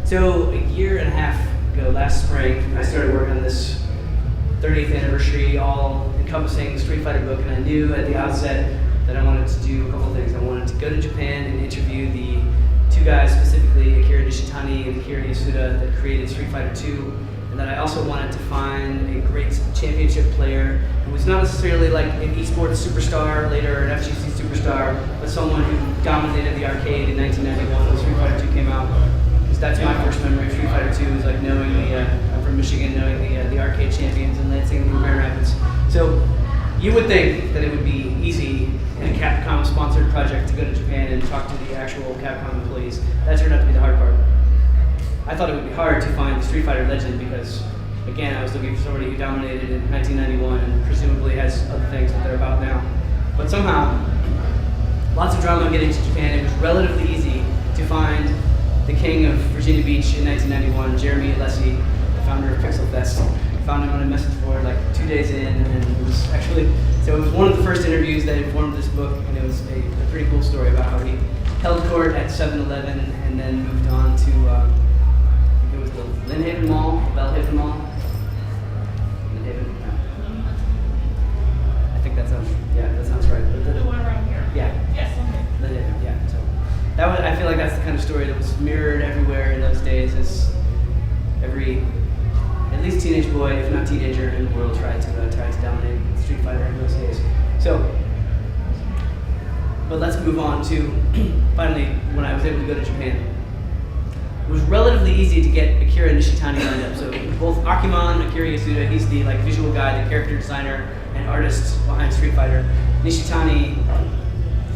So a year and a half ago, last spring, I started working on this 30th anniversary, all-encompassing Street Fighter book, and I knew at the outset that I wanted to do a couple things. I wanted to go to Japan and interview the two guys, specifically Akira Nishitani and Akira Yasuda, that created Street Fighter 2, and that I also wanted to find a great championship player who was not necessarily like an Esports superstar, later an FGC superstar, but someone who dominated the arcade in 1991 when Street Fighter 2 came out. Because that's my first memory of Street Fighter 2, is like knowing I'm from Michigan, knowing the arcade champions in Lansing and Grand Rapids. So you would think that it would be easy in a Capcom-sponsored project to go to Japan and talk to the actual Capcom employees. That turned out to be the hard part. I thought it would be hard to find the Street Fighter legend because, again, I was looking for somebody who dominated in 1991 and presumably has other things that they're about now. But somehow, lots of drama getting to Japan. It was relatively easy to find the king of Virginia Beach in 1991, Jeremy Alessi, the founder of PixelFest. I found him on a message board like 2 days in, and it was actually, so it was one of the first interviews that informed this book, and it was a pretty cool story about how he held court at 7-Eleven and then moved on to, I think it was the Lynnhaven Mall, the Bellhaven Mall. Lynnhaven, no. I think that sounds right. The one around here? Yeah. Yes, okay. Lynnhaven, yeah. So that was, I feel like that's the kind of story that was mirrored everywhere in those days, as every, at least teenage boy, if not teenager, in the world tried to dominate Street Fighter in those days. So, but let's move on to finally when I was able to go to Japan. It was relatively easy to get Akira Nishitani lined up. So both Akiman and Akira Yasuda, he's the like visual guy, the character designer and artist behind Street Fighter. Nishitani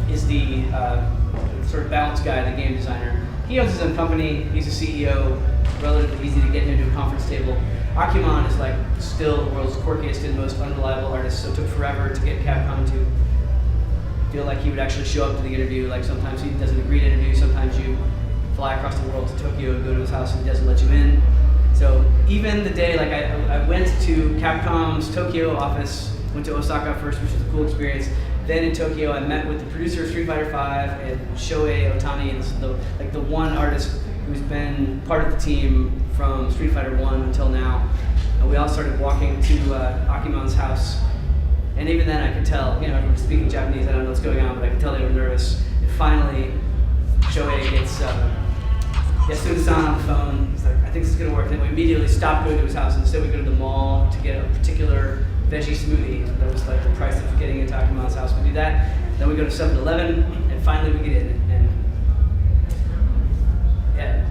is the sort of balance guy, the game designer. He owns his own company. He's a CEO. Relatively easy to get him to a conference table. Akiman is like still the world's quirkiest and most unreliable artist, so it took forever to get Capcom to feel like he would actually show up to the interview. Like sometimes he doesn't agree to interview, sometimes you fly across the world to Tokyo and go to his house and he doesn't let you in. So even the day, like I went to Capcom's Tokyo office, went to Osaka first, which was a cool experience. Then in Tokyo, I met with the producer of Street Fighter V and Shohei Ohtani, and the one artist who's been part of the team from Street Fighter 1 until now. And we all started walking to Akiman's house. And even then I could tell, everyone speaking Japanese, I don't know what's going on, but I could tell they were nervous. And finally, Shohei gets Yasuda-san on the phone. He's like, I think this is gonna work. And then we immediately stopped going to his house and instead we go to the mall to get a particular veggie smoothie. That was like the price of getting into Akiman's house. We do that. Then we go to 7-Eleven and finally we get in. And yeah,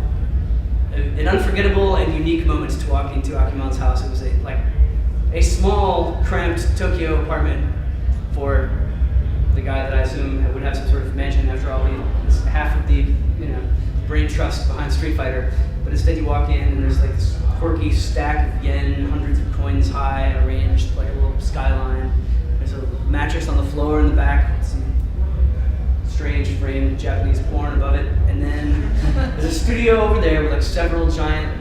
an unforgettable and unique moment to walk into Akiman's house. It was a small, cramped Tokyo apartment for the guy that I assume would have some sort of mansion. After all, he's half of the brain trust behind Street Fighter. But instead, you walk in and there's like this quirky stack of yen, hundreds of coins high, arranged like a little skyline. There's a mattress on the floor in the back. Some strange framed Japanese porn above it, and then there's a studio over there with like several giant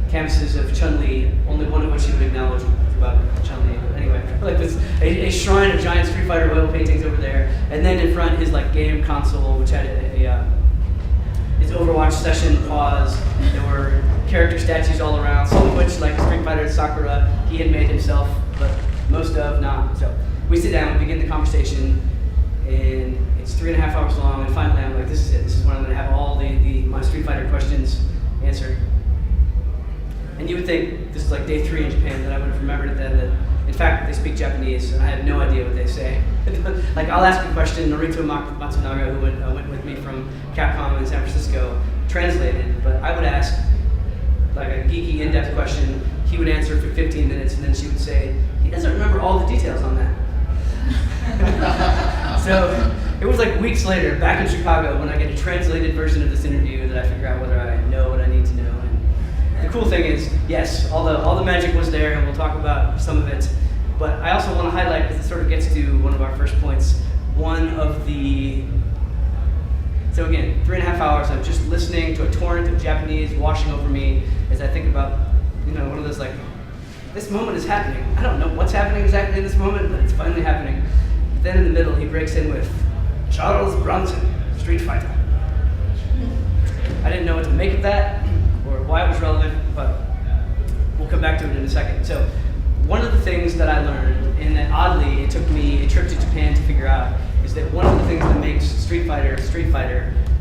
canvases of Chun-Li, only one of which you would acknowledge about Chun-Li. But anyway, like this a shrine of giant Street Fighter oil paintings over there, and then in front his like game console, which had his Overwatch session pause. There were character statues all around, some of which, like Street Fighter Sakura, he had made himself, but most of not. So we sit down, we begin the conversation, and it's 3.5 hours long, and finally I'm like, this is it. This is when I'm going to have all my Street Fighter questions answered. And you would think, this is like day 3 in Japan, that I would have remembered then that, in fact, they speak Japanese, and I have no idea what they say. Like, I'll ask a question, Norito Matsunaga, who went with me from Capcom in San Francisco, translated, but I would ask like a geeky, in-depth question, he would answer for 15 minutes, and then she would say, he doesn't remember all the details on that. So it was like weeks later, back in Chicago, when I get a translated version of this interview that I figure out whether I know what I need to know. And the cool thing is, yes, all the magic was there, and we'll talk about some of it. But I also want to highlight, because it sort of gets to one of our first points, so again, 3.5 hours of just listening to a torrent of Japanese washing over me as I think about, one of those like, this moment is happening. I don't know what's happening exactly in this moment, but it's finally happening. But then in the middle, he breaks in with Charles Bronson, Street Fighter. I didn't know what to make of that. why it was relevant, but we'll come back to it in a second. So one of the things that I learned, and that oddly it took me a trip to Japan to figure out, is that one of the things that makes Street Fighter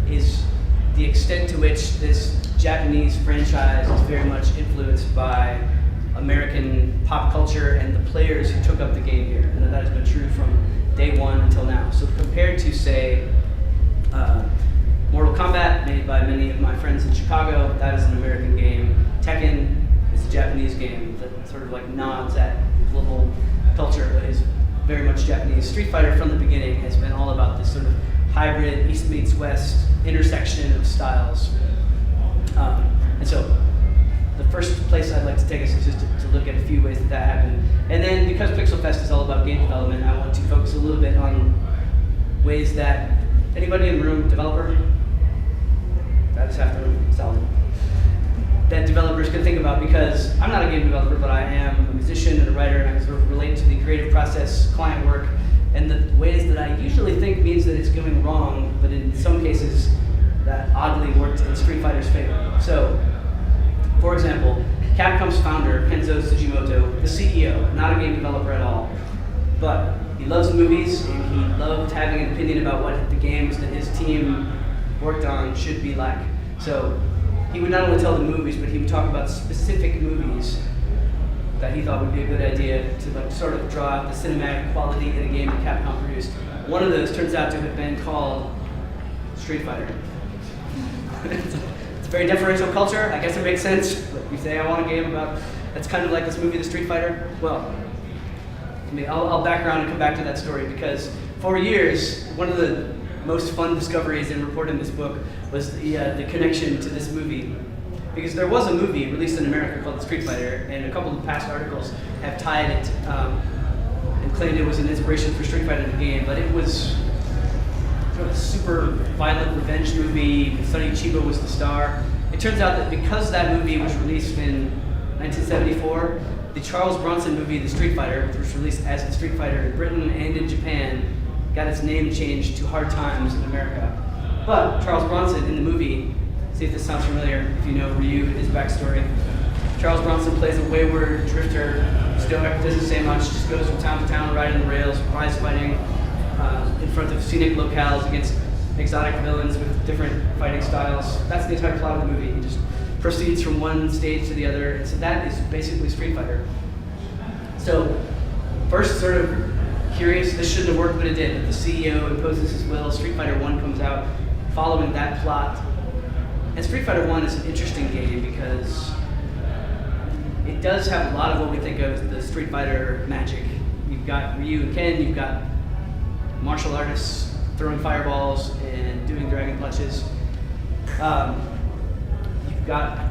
is the extent to which this Japanese franchise is very much influenced by American pop culture and the players who took up the game here. And that has been true from day one until now. So compared to, say, Mortal Kombat, made by many of my friends in Chicago, that is an American game. Tekken is a Japanese game that sort of like nods at global culture, but is very much Japanese. Street Fighter from the beginning has been all about this sort of hybrid East meets West intersection of styles. And so the first place I'd like to take us is just to look at a few ways that happened. And then because PixelFest is all about game development, I want to focus a little bit on ways that anybody in the room, developer? I just have to solid. That developers can think about, because I'm not a game developer, but I am a musician and a writer, and I sort of relate to the creative process, client work, and the ways that I usually think means that it's going wrong, but in some cases that oddly worked in Street Fighter's favor. So, for example, Capcom's founder, Kenzo Sugimoto, the CEO, not a game developer at all, but he loves movies, and he loved having an opinion about what the games that his team worked on should be like. So he would not only tell the movies, but he would talk about specific movies that he thought would be a good idea to like sort of draw out the cinematic quality in a game that Capcom produced. One of those turns out to have been called Street Fighter. It's a very deferential culture. I guess it makes sense. But you say, I want a game about, that's kind of like this movie, The Street Fighter. Well, I'll back around and come back to that story, because for years, one of the most fun discoveries in reporting this book was the connection to this movie. Because there was a movie released in America called Street Fighter, and a couple of past articles have tied it and claimed it was an inspiration for Street Fighter the game, but it was sort of a super violent revenge movie. Sonny Chiba was the star. It turns out that because that movie was released in 1974, the Charles Bronson movie, The Street Fighter, which was released as The Street Fighter in Britain and in Japan, got its name changed to Hard Times in America. But Charles Bronson in the movie, see if this sounds familiar, if you know Ryu, his backstory. Charles Bronson plays a wayward drifter, stoic, doesn't say much, just goes from town to town, riding the rails, prize fighting in front of scenic locales against exotic villains with different fighting styles. That's the entire plot of the movie. He just proceeds from one stage to the other, and so that is basically Street Fighter. So, first sort of curious, this shouldn't have worked, but it did. The CEO imposes his will, Street Fighter 1 comes out following that plot. And Street Fighter 1 is an interesting game because it does have a lot of what we think of as the Street Fighter magic. You've got Ryu and Ken, you've got martial artists throwing fireballs and doing dragon punches. You've got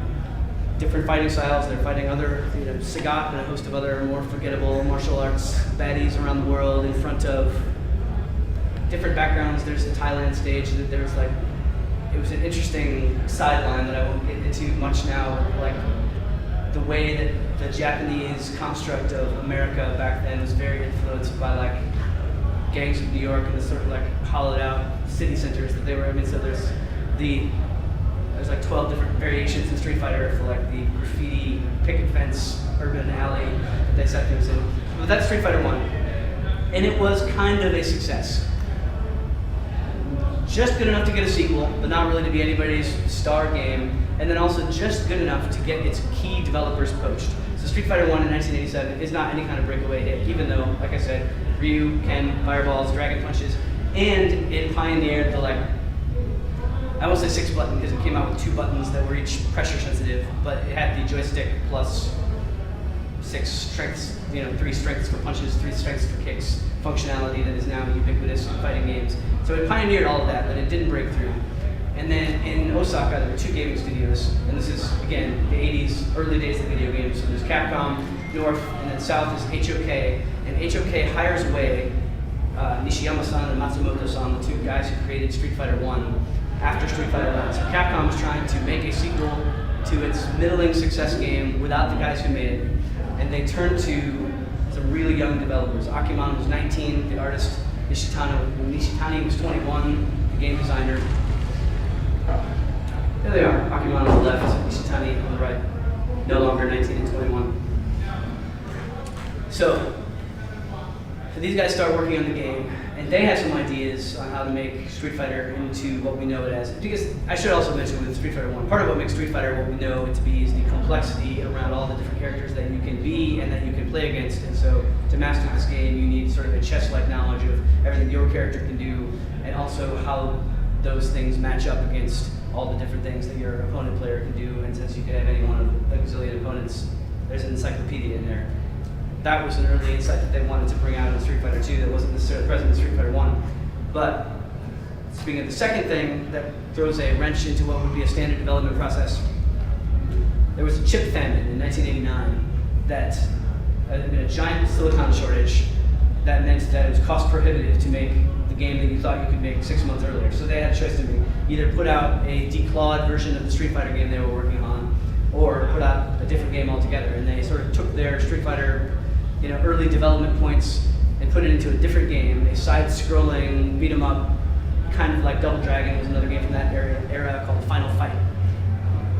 different fighting styles. They're fighting other, Sagat and a host of other more forgettable martial arts baddies around the world in front of different backgrounds. There's the Thailand stage. There's like, it was an interesting sideline that I won't get into much now. Like the way that the Japanese construct of America back then was very influenced by like gangs of New York and the sort of like hollowed out city centers that they were. I mean, so there's like 12 different variations in Street Fighter for like the graffiti, picket fence, urban alley that they set things in. But that's Street Fighter 1. And it was kind of a success. Just good enough to get a sequel, but not really to be anybody's star game. And then also just good enough to get its key developers poached. So Street Fighter 1 in 1987 is not any kind of breakaway hit, even though, like I said, Ryu, Ken, fireballs, dragon punches, and it pioneered the like, I won't say 6 button because it came out with 2 buttons that were each pressure sensitive, but it had the joystick plus 6 strengths, 3 strengths for punches, 3 strengths for kicks, functionality that is now ubiquitous in fighting games. So it pioneered all of that, but it didn't break through. And then in Osaka, there were 2 gaming studios, and this is, again, the 80s, early days of video games. So there's Capcom, North, and then South is HOK, and HOK hires away Nishiyama-san and Matsumoto-san, the 2 guys who created Street Fighter 1 after Street Fighter 1. So Capcom was trying to make a sequel to its middling success game without the guys who made it, and they turned to some really young developers. Akiman was 19, the artist. Nishitani was 21, the game designer. There they are, Akimana on the left, Ishitani on the right. No longer 19 and 21. So these guys start working on the game, and they have some ideas on how to make Street Fighter into what we know it as. Because I should also mention with Street Fighter 1, part of what makes Street Fighter what we know it to be is the complexity around all the different characters that you can be and that you can play against. And so to master this game, you need sort of a chess-like knowledge of everything your character can do, and also how those things match up against all the different things that your opponent player can do. And since you could have any one of a gazillion opponents, there's an encyclopedia in there. That was an early insight that they wanted to bring out in Street Fighter 2 that wasn't necessarily present in Street Fighter 1. But speaking of the second thing that throws a wrench into what would be a standard development process, there was a chip famine in 1989 that a giant silicon shortage that meant that it was cost prohibitive to make the game that you thought you could make 6 months earlier. So they had a choice to make: either put out a declawed version of the Street Fighter game they were working on, or put out a different game altogether. And they sort of took their Street Fighter early development points and put it into a different game, a side-scrolling beat 'em up, kind of like Double Dragon was another game from that era called Final Fight.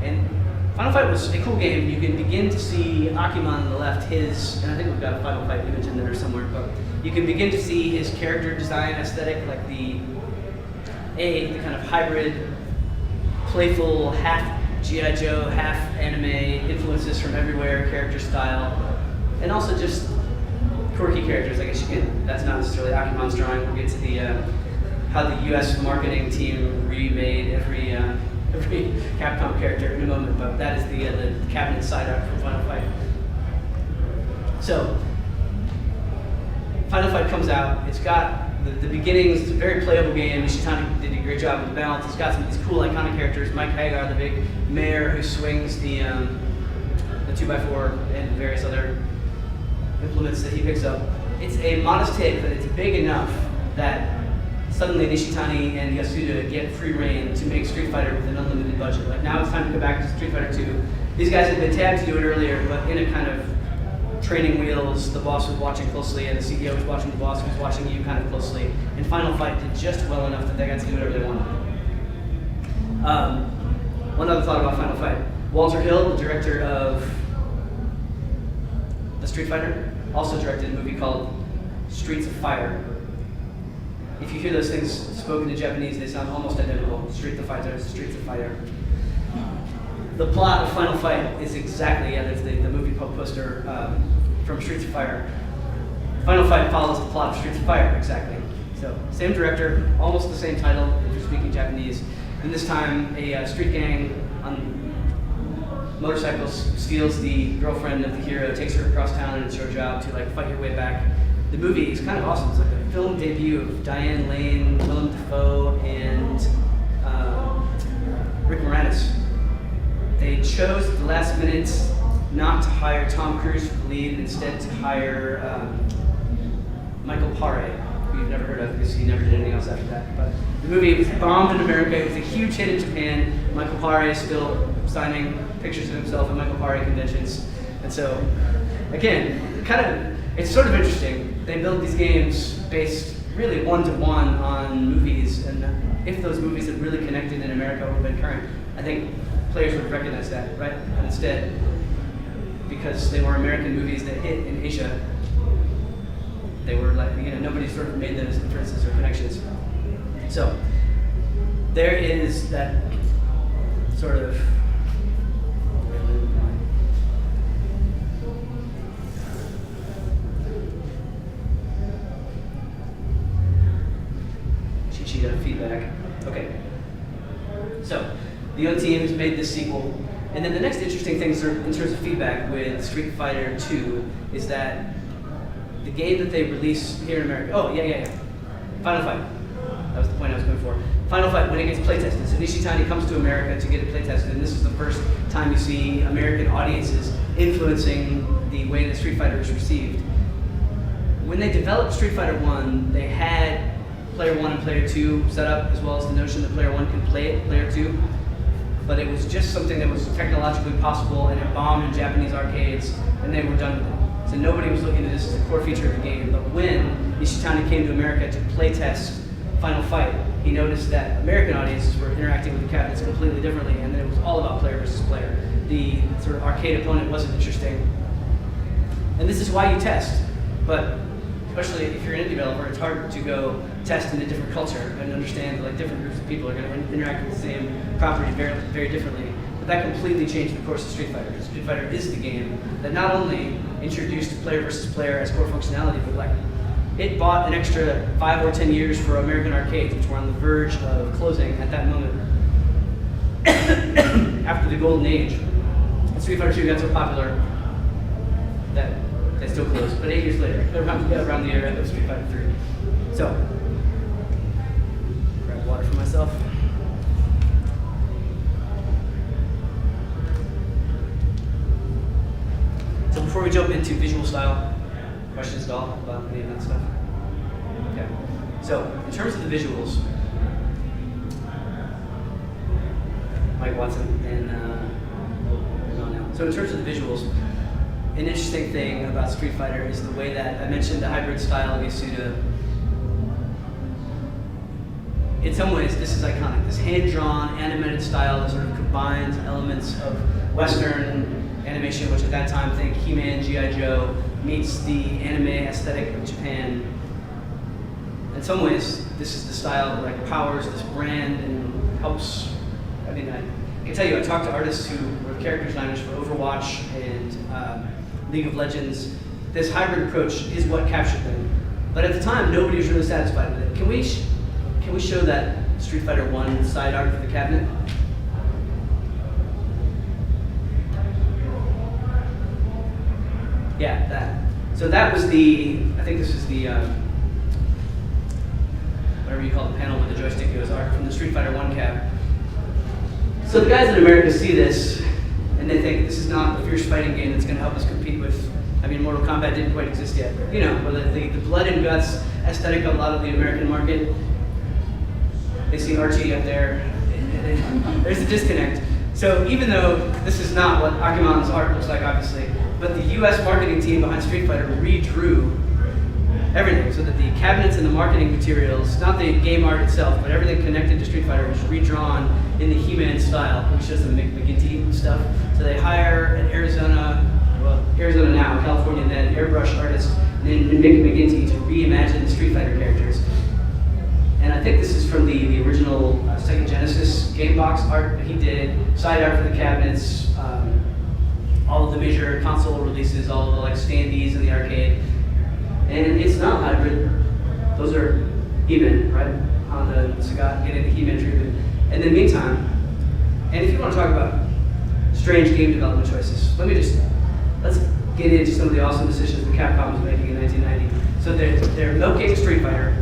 And Final Fight was a cool game. You can begin to see Akiman on the left, and I think we've got a Final Fight image in there somewhere, but you can begin to see his character design aesthetic, like the kind of hybrid, playful, half G.I. Joe, half anime influences from everywhere character style. And also just quirky characters, I guess you could. That's not necessarily Akiman's drawing. We'll get to the how the U.S. marketing team remade every Capcom character in a moment, but that is the cabinet side art from Final Fight. So Final Fight comes out. It's got the beginnings. It's a very playable game. Ishitani did a great job with the balance. It's got some of these cool iconic characters. Mike Hagar, the big mayor who swings the 2x4 and various other implements that he picks up. It's a modest take, but it's big enough that suddenly Nishitani and Yasuda get free reign to make Street Fighter with an unlimited budget. Like, now it's time to go back to Street Fighter 2. These guys had been tabbed to do it earlier, but in a kind of training wheels, the boss was watching closely, and the CEO was watching the boss, who was watching you kind of closely. And Final Fight did just well enough that they got to do whatever they wanted. One other thought about Final Fight. Walter Hill, the director of the Street Fighter, also directed a movie called Streets of Fire. If you hear those things spoken in Japanese, they sound almost identical. Streets of Fire. The plot of Final Fight is exactly, there's the movie poster from Streets of Fire. Final Fight follows the plot of Streets of Fire, exactly. So, same director, almost the same title, if you're speaking Japanese. And this time, a street gang on motorcycles steals the girlfriend of the hero, takes her across town, and it's your job to fight your way back. The movie is kind of awesome. It's like the film debut of Diane Lane, Willem Dafoe, and Rick Moranis. They chose at the last minute not to hire Tom Cruise for the lead, and instead to hire Michael Paré, who you've never heard of because he never did anything else after that. But the movie was bombed in America. It was a huge hit in Japan. Michael Paré is still signing pictures of himself at Michael Paré conventions. And so, again, it's sort of interesting. They build these games based really one-to-one on movies, and if those movies had really connected in America or been current, I think players would recognize that, right? And instead, because they were American movies that hit in Asia, they were nobody sort of made those inferences or connections. So, there is that sort of sheet of feedback. Okay. So, the young team has made this sequel. And then the next interesting thing in terms of feedback with Street Fighter 2 is that the game that they release here in America, Final Fight. That was the point I was going for. Final Fight, when it gets playtested. So Nishitani comes to America to get it playtested, and this is the first time you see American audiences influencing the way that Street Fighter is received. When they developed Street Fighter 1, they had Player 1 and Player 2 set up, as well as the notion that Player 1 can play Player 2. But it was just something that was technologically possible, and it bombed in Japanese arcades, and they were done with it. So nobody was looking at this as a core feature of the game. But when Nishitani came to America to playtest Final Fight, he noticed that American audiences were interacting with the cabinets completely differently, and then it was all about player versus player. The sort of arcade opponent wasn't interesting. And this is why you test, but especially if you're an indie developer, it's hard to go test in a different culture and understand like different groups of people are going to interact with the same property very, very differently. But that completely changed the course of Street Fighter. Street Fighter is the game that not only introduced player versus player as core functionality, but like it bought an extra 5 or 10 years for American arcades, which were on the verge of closing at that moment. After the golden age, and Street Fighter 2 got so popular that they still closed, but 8 years later, around the era of Street Fighter 3. So, grab water for myself. So before we jump into visual style, questions at all about any of that stuff? Okay. So, in terms of the visuals, Mike Watson and so in terms of the visuals, an interesting thing about Street Fighter is the way that I mentioned the hybrid style of Yasuda. In some ways, this is iconic. This hand-drawn, animated style that sort of combines elements of Western animation, which at that time, think He-Man, G.I. Joe, meets the anime aesthetic of Japan. In some ways, this is the style that like powers this brand and helps. I mean, I can tell you, I talked to artists who were character designers for Overwatch and League of Legends. This hybrid approach is what captured them. But at the time, nobody was really satisfied with it. Can we show that Street Fighter 1 side art for the cabinet? Yeah, that. So that was the, I think this is the, whatever you call the panel where the joystick goes, art from the Street Fighter 1 cab. So the guys in America see this, and they think this is not a fierce fighting game that's going to help us compete with, I mean, Mortal Kombat didn't quite exist yet. But, you know, the blood and guts aesthetic of a lot of the American market, they see Archie up there, and there's a disconnect. So even though this is not what Akimon's art looks like, obviously, but the US marketing team behind Street Fighter redrew everything so that the cabinets and the marketing materials, not the game art itself, but everything connected to Street Fighter was redrawn in the He-Man style, which shows the McGinty stuff. So they hire an Arizona now, California then, airbrush artist named Mick McGinty to reimagine the Street Fighter characters. And I think this is from the original Sega Genesis game box art that he did, side art for the cabinets, all of the major console releases, all of the like standees in the arcade. And it's not hybrid. Those are even, right? Honda, Sagat, getting the He-Man treatment. And in the meantime, and if you want to talk about strange game development choices, let's get into some of the awesome decisions that Capcom was making in 1990. So they're milking Street Fighter,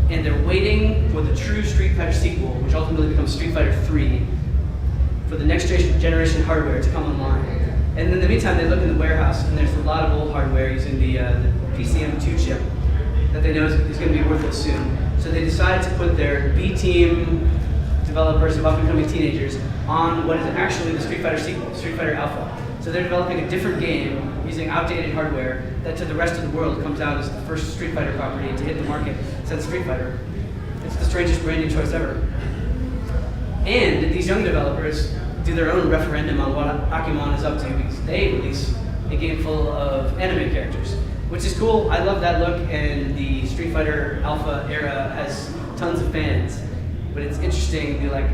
and they're waiting for the true Street Fighter sequel, which ultimately becomes Street Fighter 3, for the next generation hardware to come online. And in the meantime, they look in the warehouse, and there's a lot of old hardware using the PCM2 chip that they know is going to be worthless soon. So they decide to put their B-team developers of up-and-coming teenagers on what is actually the Street Fighter sequel, Street Fighter Alpha. So they're developing a different game using outdated hardware that to the rest of the world comes out as the first Street Fighter property to hit the market since Street Fighter. It's the strangest branding choice ever. And these young developers do their own referendum on what Akimon is up to because they release a game full of anime characters, which is cool. I love that look, and the Street Fighter Alpha era has tons of fans. But it's interesting the like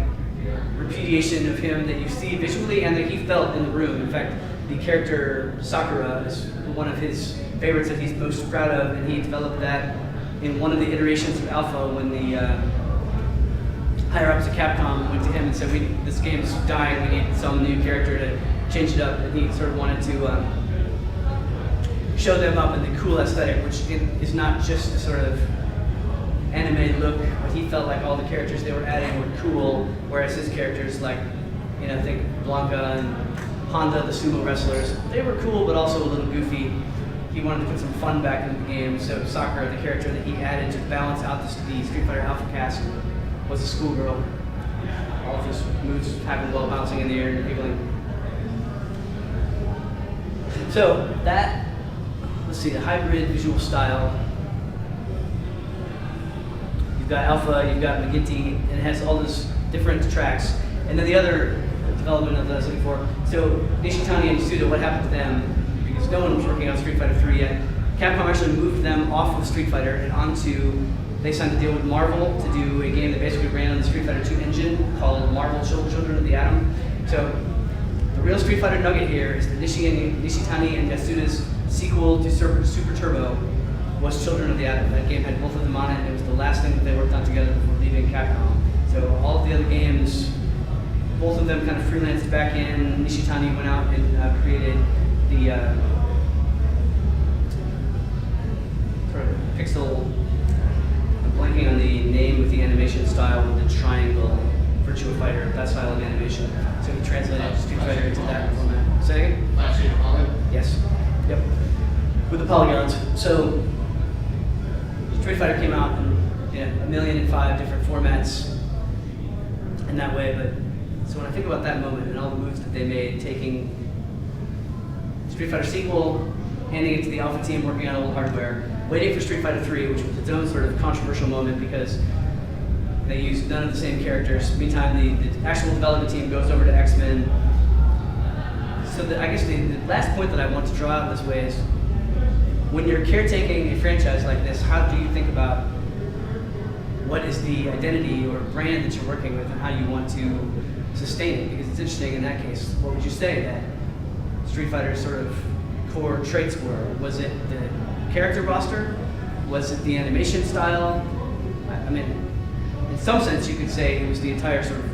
repudiation of him that you see visually and that he felt in the room. In fact, the character Sakura is one of his favorites that he's most proud of, and he developed that in one of the iterations of Alpha when the higher ups at Capcom went to him and said, this game's dying, we need some new character to change it up, and he sort of wanted to show them up in the cool aesthetic, which is not just a sort of anime look, but he felt like all the characters they were adding were cool, whereas his characters, like, you know, think Blanca and Honda, the sumo wrestlers, they were cool but also a little goofy. He wanted to put some fun back into the game, so Sakura, the character that he added to balance out the Street Fighter Alpha cast, was a schoolgirl. All of his moves happened while bouncing in the air and giggling. So let's see, the hybrid visual style. you've got Alpha, you've got McGinty, and it has all those different tracks. And then the other development of that I was looking for, so Nishitani and Yasuda, what happened to them? Because no one was working on Street Fighter 3 yet. Capcom actually moved them off of Street Fighter and onto, they signed a deal with Marvel to do a game that basically ran on the Street Fighter 2 engine called Marvel Children of the Atom. So the real Street Fighter nugget here is that Nishitani and Yasuda's sequel to Super Turbo was Children of the Atom. That game had both of them on it, and it was the last thing that they worked on together before leaving Capcom. So all of the other games, both of them kind of freelanced back in. Nishitani went out and created the sort of pixel, I'm blanking on the name with the animation style with the triangle, Virtua Fighter, that style of animation. So he translated Street Fighter into that format. Say again? Yes. Yep. With the polygons. So Street Fighter came out in 1,000,005 different formats in that way, but so when I think about that moment and all the moves that they made, taking Street Fighter sequel, handing it to the Alpha team working on old hardware, waiting for Street Fighter 3, which was its own sort of controversial moment because they used none of the same characters. Meantime, the actual development team goes over to X-Men. So I guess the last point that I want to draw out this way is, when you're caretaking a franchise like this, how do you think about what is the identity or brand that you're working with and how you want to sustain it? Because it's interesting in that case, what would you say that Street Fighter's sort of core traits were? Was it the character roster? Was it the animation style? I mean, in some sense you could say it was the entire sort of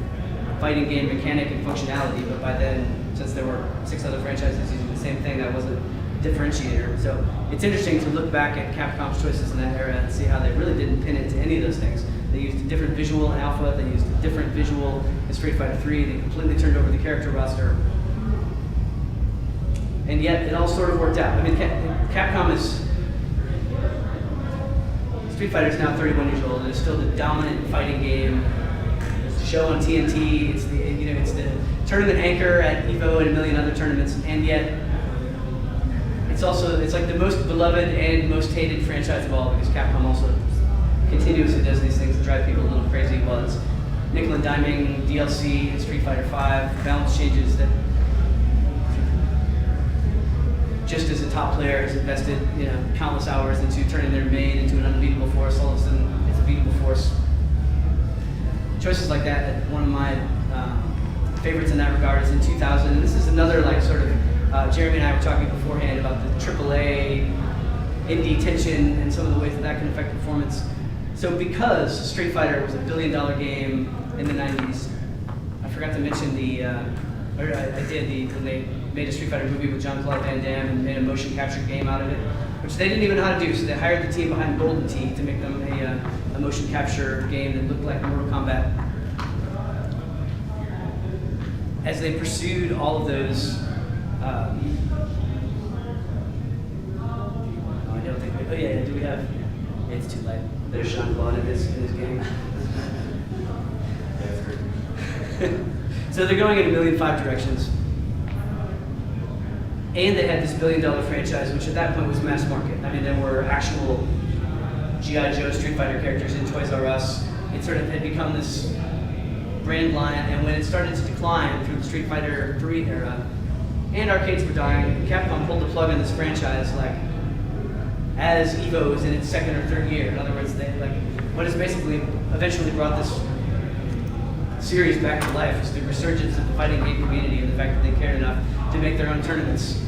fighting game mechanic and functionality, but by then, since there were 6 other franchises using the same thing, that wasn't a differentiator. So it's interesting to look back at Capcom's choices in that era and see how they really didn't pin it to any of those things. They used a different visual in Alpha, they used a different visual in Street Fighter 3, they completely turned over the character roster. And yet it all sort of worked out. I mean, Capcom is, Street Fighter is now 31 years old and it's still the dominant fighting game. It's the show on TNT, it's the tournament anchor at EVO and a million other tournaments, and yet it's like the most beloved and most hated franchise of all, because Capcom also continuously does these things that drive people a little crazy. Well, it's nickel and diming DLC in Street Fighter 5, balance changes that just as a top player has invested countless hours into turning their main into an unbeatable force, all of a sudden it's a beatable force. Choices like that, one of my favorites in that regard is in 2000, and this is another sort of, Jeremy and I were talking beforehand about the AAA indie tension and some of the ways that can affect performance. So because Street Fighter was a billion-dollar game in the 90s, I forgot to mention when they made a Street Fighter movie with Jean-Claude Van Damme and made a motion capture game out of it, which they didn't even know how to do, so they hired the team behind Golden Tee to make them a motion capture game that looked like Mortal Kombat. As they pursued all of those, do we have? It's too late. There's Jean-Claude in his game. So they're going in 1,000,005 directions. And they had this billion-dollar franchise, which at that point was mass market. I mean, there were actual G.I. Joe Street Fighter characters in Toys R Us. It sort of had become this brand line, and when it started to decline through the Street Fighter 3 era, and arcades were dying, Capcom pulled the plug on this franchise as EVO was in its 2nd or 3rd year. In other words, they what has basically eventually brought this series back to life is the resurgence of the fighting game community and the fact that they cared enough to make their own tournaments.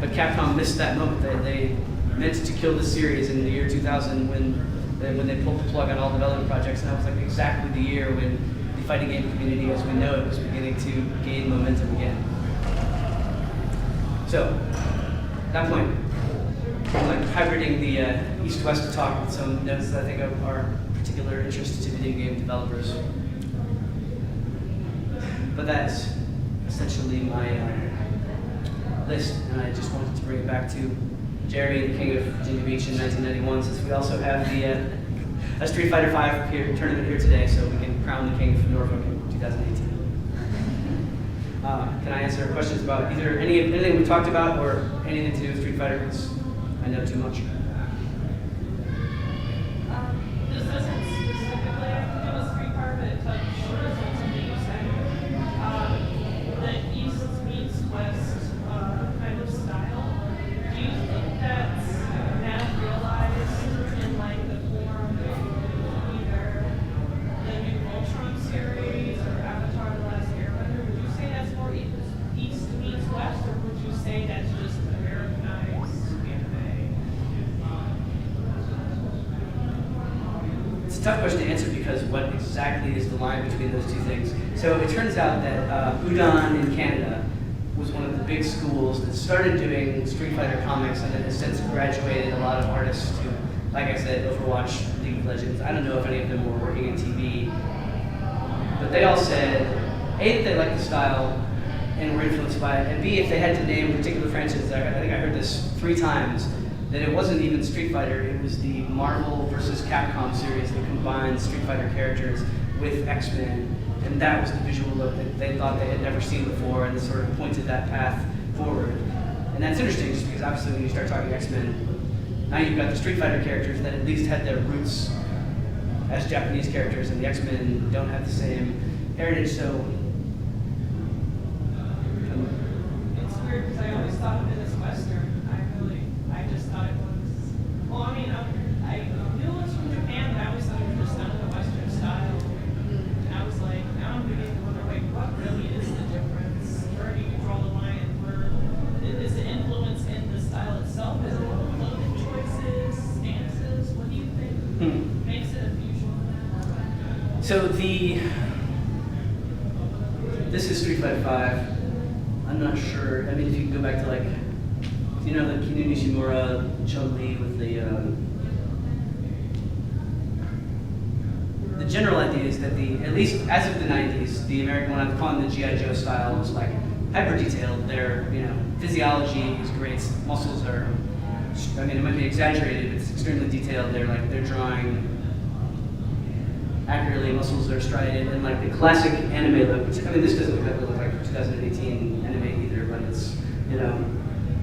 But Capcom missed that moment. They meant to kill this series in the year 2000 when they pulled the plug on all development projects, and that was exactly the year when the fighting game community as we know it was beginning to gain momentum again. So, at that point, I'm hybriding the East-West talk with some notes that I think are of particular interest to video game developers. But that's essentially my list, and I just wanted to bring it back to Jerry, the King of Virginia Beach in 1991, since we also have a Street Fighter 5 tournament here today, so we can crown the King from Norfolk in 2018. Can I answer questions about either anything we talked about or anything to do with Street Fighter, because I know too much. a tough question to answer because what exactly is the line between those two things? So it turns out that Udon in Canada was one of the big schools that started doing Street Fighter comics and then has since graduated a lot of artists to, like I said, Overwatch, League of Legends. I don't know if any of them were working in TV, but they all said, A, that they liked the style and were influenced by it, and B, if they had to name particular franchises, I think I heard this 3 times, that it wasn't even Street Fighter, it was the Marvel versus Capcom series that combined Street Fighter characters with X-Men, and that was the visual look that they thought they had never seen before, and sort of pointed that path forward. And that's interesting, just because obviously when you start talking X-Men, now you've got the Street Fighter characters that at least had their roots as Japanese characters, and the X-Men don't have the same heritage, so... It's weird, because I always thought of it as Western. I just thought it was, well, I mean, I knew it was from Japan, but I always thought it was just done in the Western style. And I was like, now I'm beginning to wonder, wait, what really is the difference? Where do you draw the line? Where is the influence in the style itself? Is it clothing choices, stances? What do you think makes it a fusion? So this is Street Fighter 5. I'm not sure. I mean, if you can go back to like, you know, the Kinu Nishimura, Chun-Li with the general idea is that at least as of the 90s, the American one, I'm calling the G.I. Joe style, was like hyper detailed. Their, physiology is great. Muscles are, I mean, it might be exaggerated, but it's extremely detailed. They're drawing accurately, muscles are striated, and like the classic anime look, which, I mean, this doesn't look like 2018 anime either, but it's,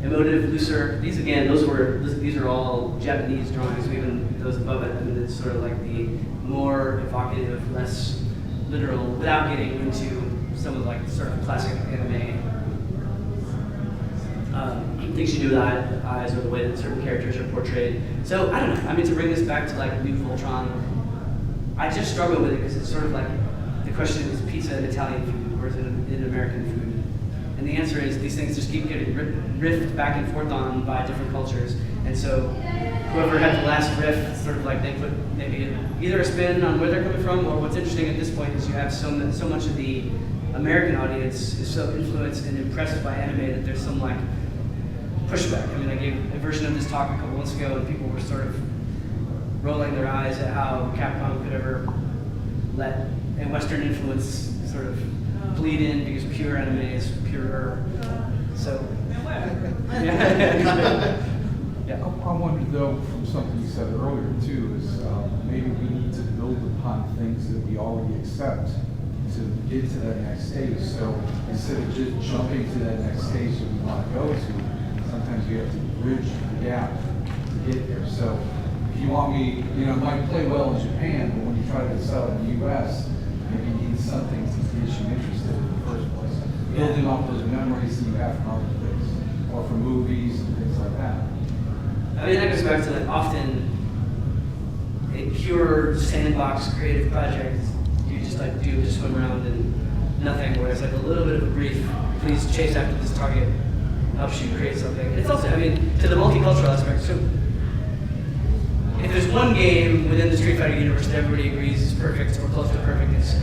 emotive, looser. These are all Japanese drawings, even those above it. I mean, it's sort of like the more evocative, less literal, without getting into some of like sort of classic anime things you do with the eyes or the way that certain characters are portrayed. So I don't know. I mean, to bring this back to like New Voltron, I just struggle with it because it's sort of like the question is pizza and Italian food or is it an American food? And the answer is these things just keep getting riffed back and forth on by different cultures. And so whoever had the last riff, sort of like they put maybe either a spin on where they're coming from, or what's interesting at this point is you have so much of the American audience is so influenced and impressed by anime that there's some like pushback. I mean, I gave a version of this talk a couple months ago and people were sort of rolling their eyes at how Capcom could ever let a Western influence sort of bleed in because pure anime is purer. So, yeah. I wondered though, from something you said earlier too, is maybe we need to build upon things that we already accept to get to that next stage. So instead of just jumping to that next stage that we want to go to, sometimes we have to bridge the gap to get there. So if you want me, it might play well in Japan, but when you try to sell it in the US, maybe you need something to get you interested in the first place. Building off those memories that you have from other things, or from movies and things like that. I mean, that goes back to like often a pure sandbox creative project. You just like swim around and nothing, whereas like a little bit of a brief, please chase after this target, helps you create something. And it's also, I mean, to the multicultural aspect. So if there's one game within the Street Fighter universe that everybody agrees is perfect or close to perfect, it's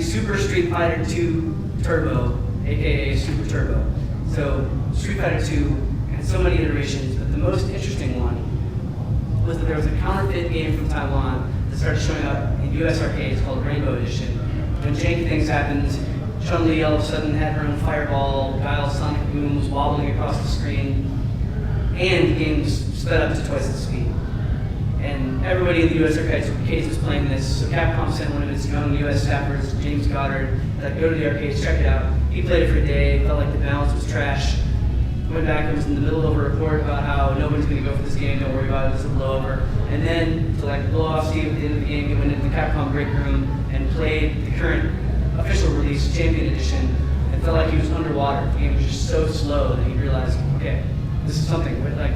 Super Street Fighter 2 Turbo, aka Super Turbo. So Street Fighter 2 had so many iterations, but the most interesting one was that there was a counterfeit game from Taiwan that started showing up in US arcades called Rainbow Edition. When janky things happened, Chun-Li all of a sudden had her own fireball, Guile's sonic boom was wobbling across the screen, and the game sped up to twice the speed. And everybody in the US arcades was playing this, so Capcom sent one of its young US staffers, James Goddard, like, go to the arcades, check it out. He played it for a day, felt like the balance was trash. Went back and was in the middle of a report about how nobody's going to go for this game, don't worry about it, it's a blowover. And then, to like blow off steam at the end of the game, he went into the Capcom break room and played the current official release, Champion Edition, and felt like he was underwater. The game was just so slow that he realized, okay, this is something, like,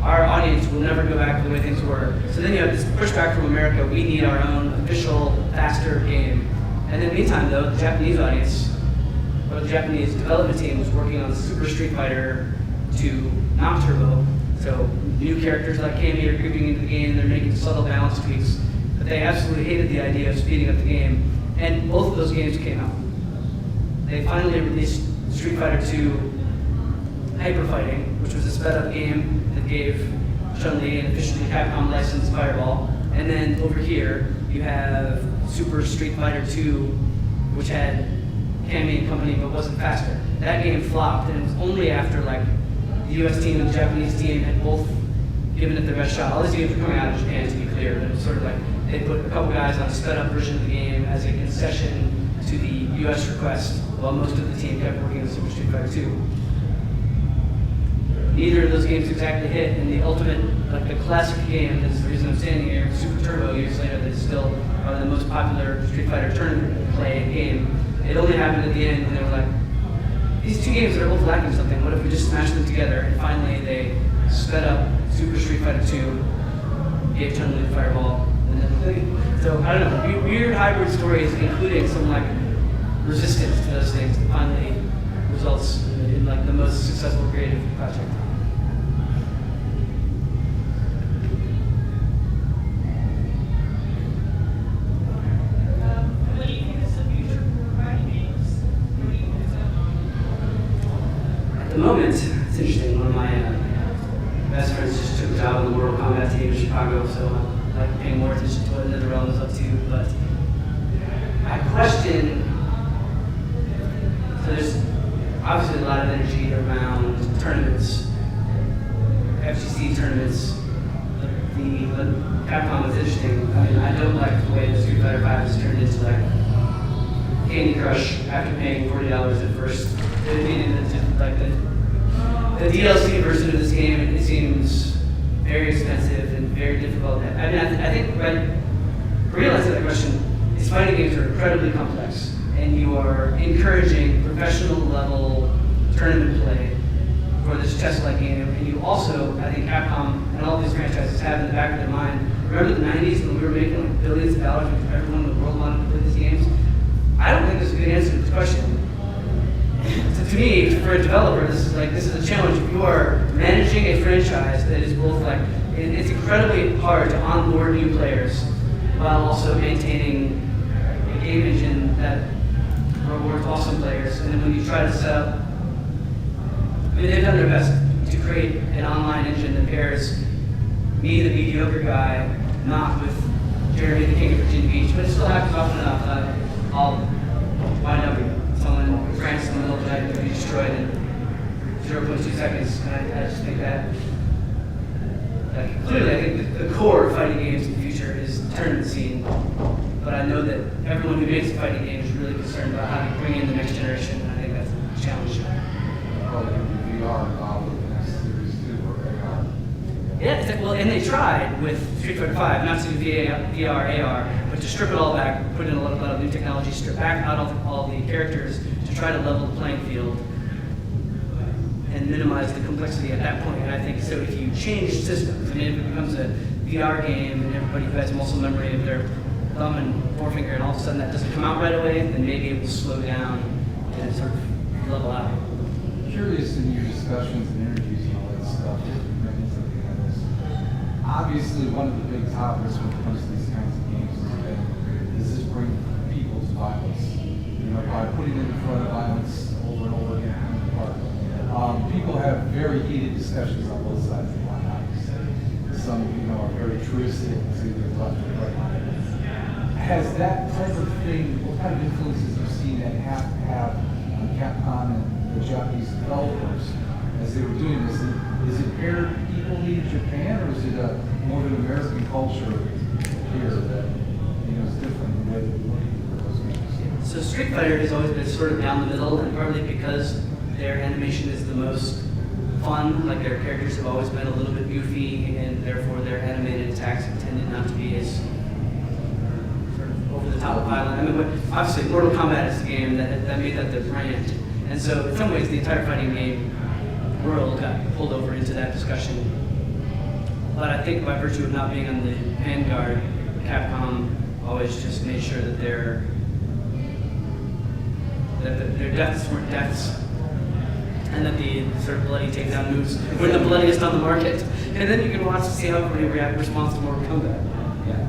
our audience will never go back to the way things were. So then you have this pushback from America, we need our own official, faster game. And in the meantime, though, the Japanese audience, or the Japanese development team was working on Super Street Fighter 2, not Turbo. So new characters like Cammy are creeping into the game, they're making subtle balance tweaks. But they absolutely hated the idea of speeding up the game, and both of those games came out. They finally released Street Fighter II Hyper Fighting, which was a sped up game that gave Chun-Li an officially Capcom licensed Fireball. And then over here, you have Super Street Fighter II, which had Cammy and company, but wasn't faster. That game flopped, and it was only after like the US team and the Japanese team had both given it their best shot. All these games were coming out of Japan, to be clear, but it was sort of like they put a couple guys on a sped up version of the game as a concession to the US request, while most of the team kept working on Super Street Fighter II. Neither of those games exactly hit, and the ultimate, like the classic game, that's the reason I'm standing here, Super Turbo, years later, that is still probably the most popular Street Fighter tournament play game. It only happened at the end when they were like, these two games are both lacking something, what if we just smash them together? And finally they sped up Super Street Fighter 2, gave Chun-Li the Fireball, and then, so I don't know, weird hybrid stories, including some like resistance to those things, that finally results in like the most successful creative project. What do you think is the future for fighting games? What do you think is that? At the moment, it's interesting, one of my best friends just took a job on the Mortal Kombat team in Chicago, so I like paying more attention to what NetherRealm is up to, but I question, so there's obviously a lot of energy around tournaments, FGC tournaments. The Capcom is interesting. I mean, I don't like the way the Street Fighter V has turned into like Candy Crush after paying $40 at first. Like the DLC version of this game, it seems very expensive and very difficult. I mean, I think realizing that question is fighting games are incredibly complex, and you are encouraging professional level tournament play for this chess-like game. And you also, I think Capcom and all these franchises have in the back of their mind, remember the 90s when we were making like billions of dollars because everyone in the world wanted to play these games? I don't think there's a good answer to this question. So to me, for a developer, this is a challenge. If you are managing a franchise that is both like, it's incredibly hard to onboard new players while also maintaining a game engine that rewards awesome players. And then when you try to set up, I mean, they've done their best to create an online engine that pairs me, the mediocre guy, not with Jeremy, the king of Virginia Beach, but it still happens often enough. I'll wind up with someone in France in the middle of the night to be destroyed in 0.2 seconds, and I just think that clearly I think the core of fighting games in the future is the tournament scene, but I know that everyone who makes a fighting game is really concerned about how to bring in the next generation, and I think that's a challenge. Probably going to be VR involved with the next series too, or AR. Yeah, well, and they tried with Street Fighter 5, not to do VR, AR, but to strip it all back, put in a lot of new technology, strip back out all the characters to try to level the playing field and minimize the complexity at that point. And I think, so if you change systems, I mean, if it becomes a VR game and everybody who has muscle memory of their thumb and forefinger, and all of a sudden that doesn't come out right away, then maybe it will slow down and sort of level out. Curious in your discussions and interviews and all that stuff, obviously one of the big topics when it comes to these kinds of games is that does this bring people to violence? You know, by putting it in front of violence over and over again. People have very heated discussions on both sides of the line, obviously. Some, are very truistic to the left and right. Has that type of thing, what kind of influences have you seen that have on Capcom and the Japanese developers as they were doing this? Is it paired equally in Japan, or is it more of an American culture here that is different in the way that we look at those games? So Street Fighter has always been sort of down the middle, and partly because their animation is the most fun, like their characters have always been a little bit goofy, and therefore their animated attacks have tended not to be as sort of over the top violent. I mean, obviously Mortal Kombat is the game that made that the brand, and so in some ways the entire fighting game world got pulled over into that discussion. But I think by virtue of not being on the vanguard, Capcom always just made sure that their deaths weren't deaths, and that the sort of bloody takedown moves were the bloodiest on the market. And then you can watch to see how everybody responds to Mortal Kombat. Yeah.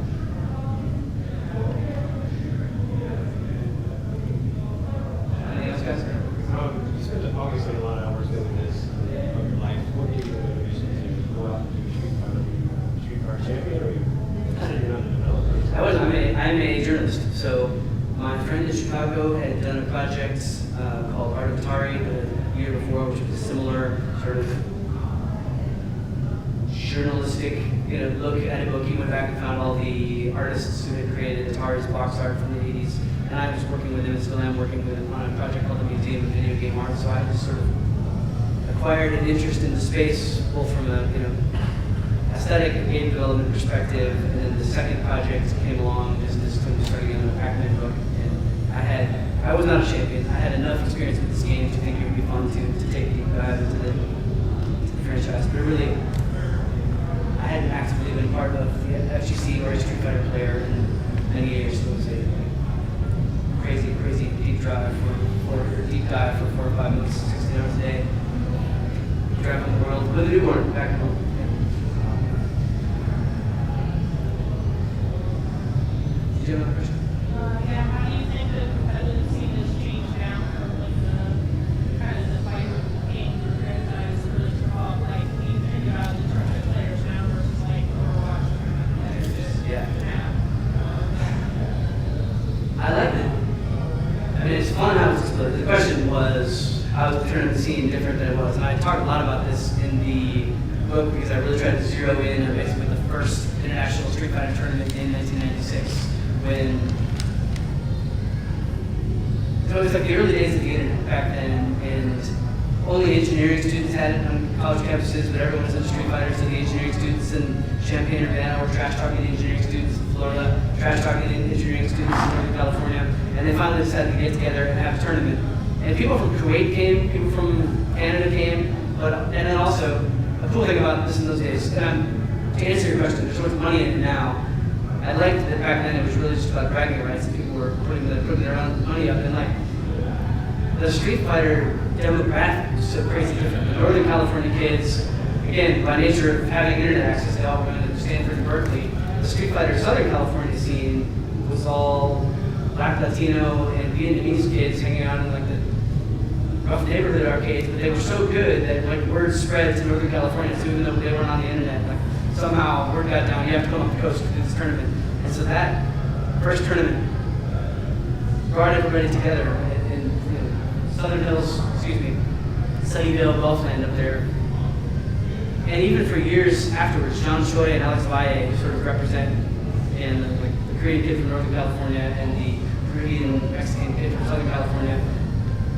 friend in Chicago had done a project called Art of Atari the year before, which was a similar sort of journalistic, look at a book. He went back and found all the artists who had created Atari's box art from the 80s. And I was working with him, and still am working with him on a project called the Museum of Video Game Art. So I just sort of acquired an interest in the space, both from a aesthetic and game development perspective. And then the second project came along, just as Tim was starting on a Pac-Man book. And I was not a champion. I had enough experience with this game to think it would be fun to take a deep dive into the franchise. But really, I hadn't actively been part of the FGC or a Street Fighter player in many years. So it was a crazy deep dive for 4 or 5 months, 16 hours a day, traveling the world with a newborn back home. Did you have another question? Yeah, how do you think the competitive scene has changed now from like the kind of the fighter game franchise really took off? Like, when you think about the tournament players now versus like Overwatch tournament players Yeah. now? I liked it. I mean, it's fun how it's exploded. The question was, how is the tournament scene different than it was? And I talked a lot about this in the book because I really tried to zero in on basically the first international Street Fighter tournament in 1996 when it was like the early days of the internet back then, and only engineering students had it on college campuses, but everyone was into Street Fighter, so the engineering students in Champaign, Urbana were trash talking the engineering students in Florida, trash talking the engineering students in Northern California, and they finally decided to get together and have a tournament. And people from Kuwait came, people from Canada came, and then also, a cool thing about this in those days, and to answer your question, there's so much money in it now. I liked that back then it was really just about bragging rights, and people were putting their own money up, and like, the Street Fighter demographic was so crazy different. The Northern California kids, again, by nature of having internet access, they all went to Stanford and Berkeley. The Street Fighter Southern California scene was all Black, Latino, and Vietnamese kids hanging out in like the rough neighborhood arcades, but they were so good that like word spread to Northern California, so even though they weren't on the internet, like somehow word got down, you have to come up the coast to do this tournament. And so that first tournament brought everybody together in Southern Hills, Sunnyvale, Gulfland up there. And even for years afterwards, John Choi and Alex Valle sort of represent, and the Korean kid from Northern California and the Peruvian Mexican kid from Southern California,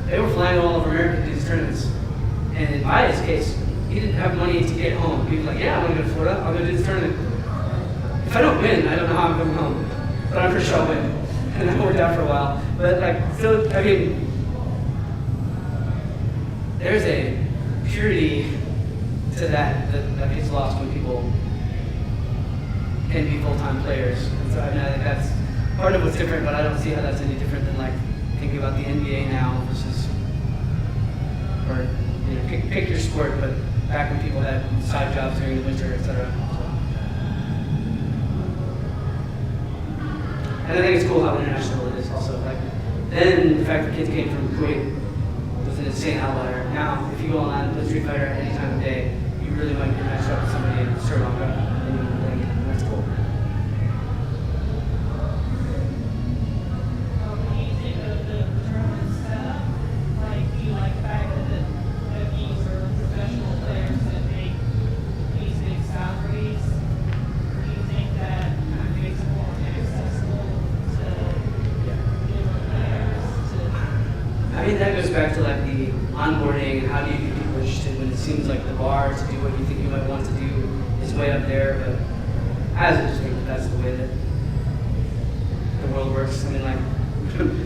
they were flying all over America to these tournaments. And in Valle's case, he didn't have money to get home. He was like, yeah, I'm gonna go to Florida, I'll go do this tournament. If I don't win, I don't know how I'm coming home, but I'm pretty sure I'll win. And that worked out for a while. But like, still, I mean, there's a purity to that gets lost when people can be full-time players. And so I mean, I think that's part of what's different, but I don't see how that's any different than like thinking about the NBA now versus, or pick your sport, but back when people had side jobs during the winter, etc. And I think it's cool how international it is also. Like, then the fact that kids came from Kuwait was an insane outlier. Now, if you go online and play Street Fighter at any time of day, you really might get matched up with somebody in Sri Lanka, and that's cool. When you think of the tournament setup, like, do you like the fact that these are professional players that make these big salaries? Do you think that kind of makes it more accessible to newer players? I mean, that goes back to like the onboarding and how do you get people interested when it seems like the bar to do what you think you might want to do is way up there, but I just think that's the way that the world works. I mean, like,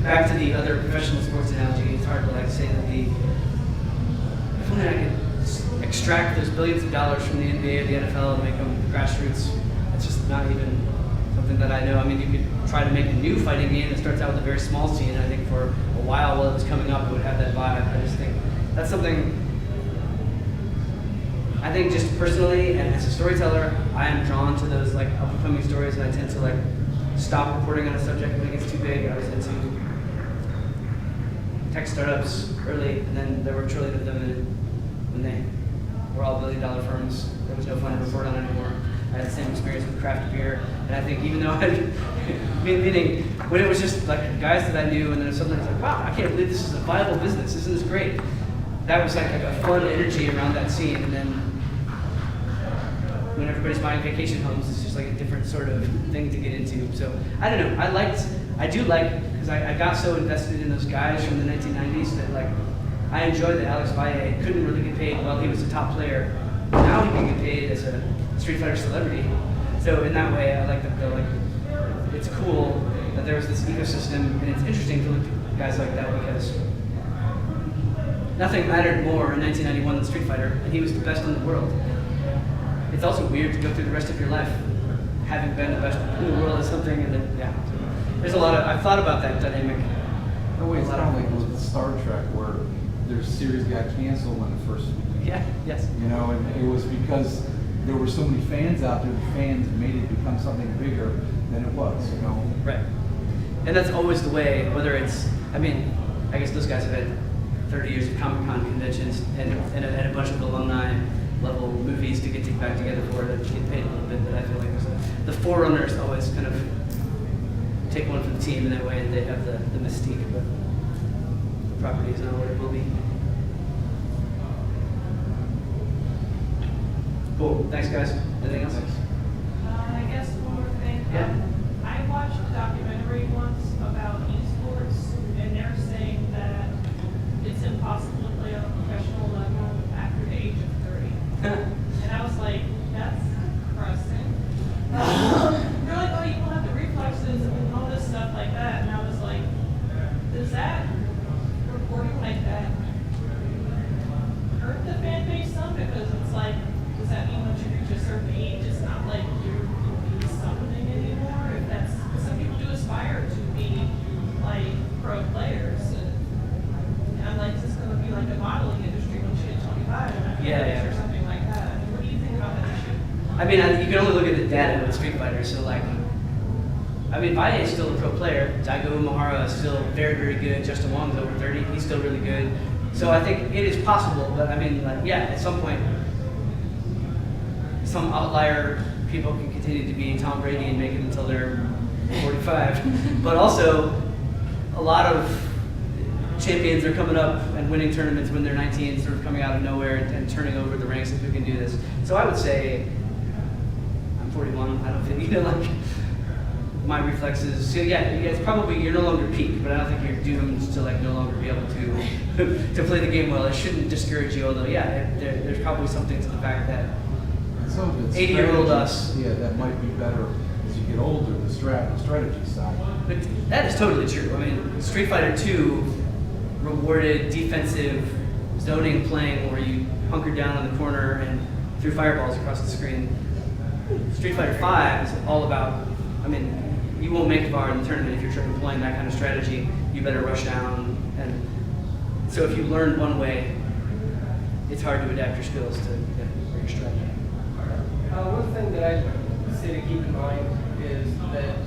back to the other professional sports analogy, it's hard to like say that if only I could extract those billions of dollars from the NBA or the NFL and make them grassroots, it's just not even something that I know. I mean, you could try to make a new fighting game that starts out with a very small scene. I think for a while it was coming up, it would have that vibe. I just think that's something, I think just personally and as a storyteller, I am drawn to those like up-and-coming stories, and I tend to like stop reporting on a subject when it gets too big. I was into tech startups early, and then there were a trillion of them, and when they were all billion-dollar firms, there was no fun to report on anymore. I had the same experience with craft beer, and I think even though meaning when it was just like guys that I knew, and then sometimes like, wow, I can't believe this is a viable business. Isn't this great? That was like a fun energy around that scene, and then when everybody's buying vacation homes, it's just like a different sort of thing to get into. So I don't know. I do like, because I got so invested in those guys from the 1990s that like I enjoyed that Alex Valle couldn't really get paid while he was a top player. Now he can get paid as a Street Fighter celebrity. So in that way, I like that it's cool that there was this ecosystem, and it's interesting to look at guys like that because nothing mattered more in 1991 than Street Fighter, and he was the best in the world. It's also weird to go through the rest of your life having been the best in the world at something, and then, yeah. So there's a lot of, I've thought about that dynamic. No way, it's kind of like with Star Trek where their series got canceled in the first week. Yeah, yes. You know, and it was because there were so many fans out there, the fans made it become something bigger than it was, you know? Right. And that's always the way, whether it's, I mean, I guess those guys have had 30 years of Comic-Con conventions and a bunch of alumni level movies to get back together for it and get paid a little bit, but I feel like the forerunners always kind of take one for the team in that way, and they have the mystique, but the property is not what it will be. Cool. Thanks, guys. Anything else? I guess one more thing. Yeah. I watched a documentary once about esports, and they're saying that it's impossible to play on a professional level after the age of 30. And I was like, that's depressing. They're like, oh, you will have the reflexes and all this stuff like that. And I was like, does that reporting like that hurt the fan base some? Because it's like, does that mean once you reach a certain age, it's not like you're something anymore? If that's, some people do aspire to be like pro players. And I'm like, is this going to be like a modeling industry when she hit 25 Yeah. or something like that? I mean, what do you think about that issue? I mean, you can only look at the data with Street Fighter, so like, I mean, Valle is still a pro player. Daigo Umehara is still very, very good. Justin Wong's over 30. He's still really good. So I think it is possible, but I mean, like, yeah, at some point, some outlier people can continue to be Tom Brady and make it until they're 45. But also, a lot of champions are coming up and winning tournaments when they're 19, sort of coming out of nowhere and turning over the ranks of who can do this. So I would say, I'm 41, I don't think, like, my reflexes, so yeah, it's probably, you're no longer peak, but I don't think you're doomed to like no longer be able to play the game well. It shouldn't discourage you, although yeah, there's probably something to the fact that Some of it's 80-year-old strategy. us. Yeah, that might be better as you get older, the strategy side. But that is totally true. I mean, Street Fighter 2 rewarded defensive zoning playing where you hunkered down in the corner and threw fireballs across the screen. Street Fighter 5 is all about, I mean, you won't make VAR in the tournament if you're employing that kind of strategy. You better rush down. And so if you learn one way, it's hard to adapt your skills to your strategy. One thing that I say to keep in mind is that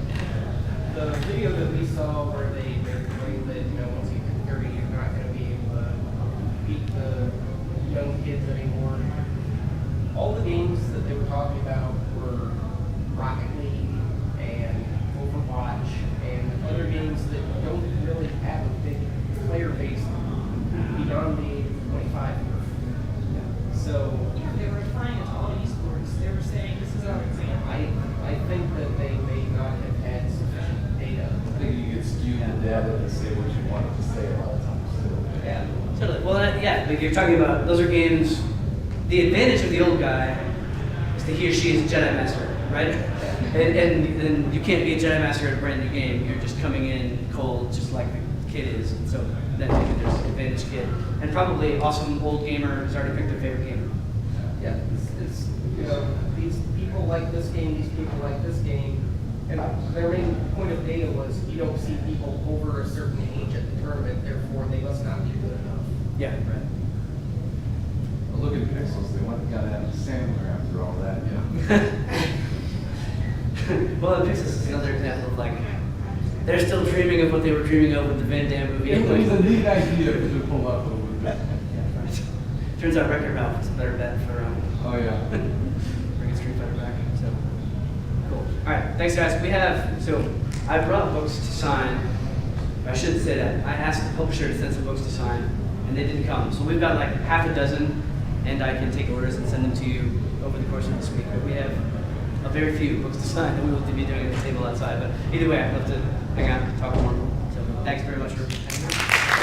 the video that we saw where they explained that, you know, once you hit 30, you're not going to be able to beat the young kids anymore. All the games that they were talking about were Rocket League and Overwatch and other games that don't really have a big player base beyond the age of 25. So Yeah, they were applying it to all esports. They were saying this is our example. I think that they may not have had sufficient data. I think you could skew the data to say what you wanted to say a lot of times too. Yeah. Totally. Well, yeah, like you're talking about, those are games, the advantage of the old guy is that he or she is a Jedi Master, right? And you can't be a Jedi Master at a brand new game. You're just coming in cold, just like the kid is. And so that maybe there's an advantage kid. And probably awesome old gamer who's already picked their favorite game. Yeah, it's you know, these people like this game, these people like this game, and their main point of data was you don't see people over a certain age at the tournament, therefore they must not be good enough. Yeah, right. But look at Pixels, they went and got Adam Sandler after all that, yeah. Well, Pixels is another example of like, they're still dreaming of what they were dreaming of with the Van Damme movie. It was a neat idea to pull up a little bit. Yeah, right. Turns out Wreck-It Ralph is a better bet for Oh, yeah. bringing Street Fighter back. So. right, thanks guys. I brought books to sign. I shouldn't say that. I asked the publisher to send some books to sign, and they didn't come. So we've got like half a dozen, and I can take orders and send them to you over the course of this week. But we have a very few books to sign that we will be doing at the table outside. But either way, I'd love to hang out and talk more. So thanks very much for hanging out.